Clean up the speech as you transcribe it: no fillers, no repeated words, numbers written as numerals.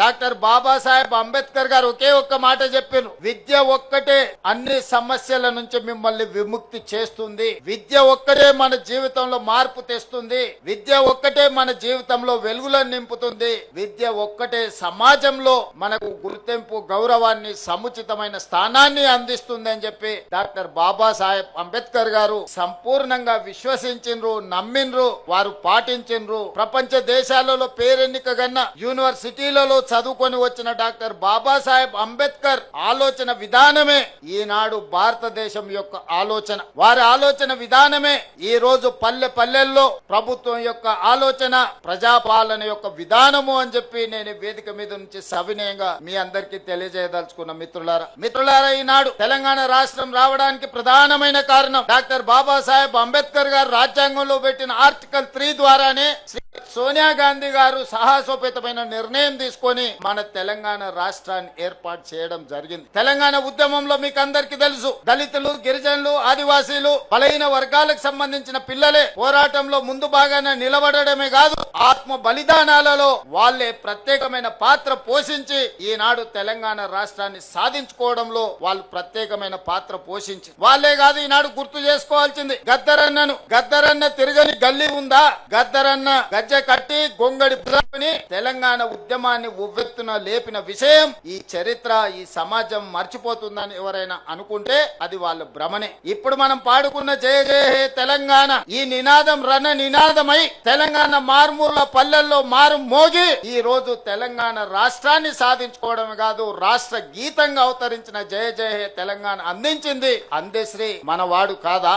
Doctor Babasaheb Ambedkar గారు ఒకే ఒక్క మాట చెప్పారు, విద్య ఒక్కటే అన్ని సమస్యల నుంచి మిమ్మల్ని విముక్తి చేస్తుంది, విద్య ఒక్కటే మన జీవితంలో మార్పు తెస్తుంది, విద్య ఒక్కటే మన జీవితంలో వెలుగులను నింపుతుంది, విద్య ఒక్కటే సమాజంలో మనకు గుర్తింపు గౌరవాన్ని సముచితమైన స్థానాన్ని అందిస్తుంది అని చెప్పి డాక్టర్ బాబాసాహెబ్ అంబేద్కర్ గారు సంపూర్ణంగా విశ్వసించిండ్రు, నమ్మిండ్రు, వారు పాటించిండ్రు. ప్రపంచ దేశాలలో పేరెన్నికగన్న యూనివర్సిటీలలో చదువుకొని వచ్చిన డాక్టర్ బాబాసాహెబ్ అంబేద్కర్ ఆలోచన విధానమే ఈనాడు భారతదేశం యొక్క ఆలోచన. వారి ఆలోచన విధానమే ఈ రోజు పల్లె పల్లెల్లో ప్రభుత్వం యొక్క ఆలోచన, ప్రజాపాలన యొక్క విధానము అని చెప్పి నేను వేదిక మీద నుంచి సవినయంగా మీ అందరికీ తెలియజేయదలుచుకున్న మిత్రులారా, ఈనాడు తెలంగాణ రాష్ట్రం రావడానికి ప్రధానమైన కారణం డాక్టర్ బాబాసాహెబ్ అంబేద్కర్ గారు రాజ్యాంగంలో పెట్టిన ఆర్టికల్ 3 ద్వారానే సోనియా గాంధీ గారు సాహసోపేతమైన నిర్ణయం తీసుకొని మన తెలంగాణ రాష్ట్రాన్ని ఏర్పాటు చేయడం జరిగింది. తెలంగాణ ఉద్యమంలో మీకు అందరికీ తెలుసు, దళితులు, గిరిజనులు, ఆదివాసీలు, బలహీన వర్గాలకు సంబంధించిన పిల్లలే పోరాటంలో ముందు భాగాన నిలబడమే కాదు, ఆత్మ బలిదానాలలో వాళ్ళే ప్రత్యేకమైన పాత్ర పోషించి ఈనాడు తెలంగాణ రాష్ట్రాన్ని సాధించుకోవడంలో వాళ్ళు ప్రత్యేకమైన పాత్ర పోషించి వాళ్ళే కాదు, ఈనాడు గుర్తు చేసుకోవాల్సింది గద్దరన్న తిరగని గల్లీ ఉందా, గద్దరన్న గజ్జె కట్టి గొంగడి తెలంగాణ ఉద్యమాన్ని ఉవ్వెత్తున లేపిన విషయం ఈ చరిత్ర, ఈ సమాజం మర్చిపోతుందని ఎవరైనా అనుకుంటే అది వాళ్ళ భ్రమనే. ఇప్పుడు మనం పాడుకున్న జయ జయ హే తెలంగాణ ఈ నినాదం రణ నినాదమై తెలంగాణ మారుమూల పల్లెల్లో మారు మోగి ఈ రోజు తెలంగాణ రాష్ట్రాన్ని సాధించుకోవడమే కాదు, రాష్ట్ర గీతంగా అవతరించిన జయ జయ హే తెలంగాణ అందించింది అందశ్రీ మనవాడు కాదా?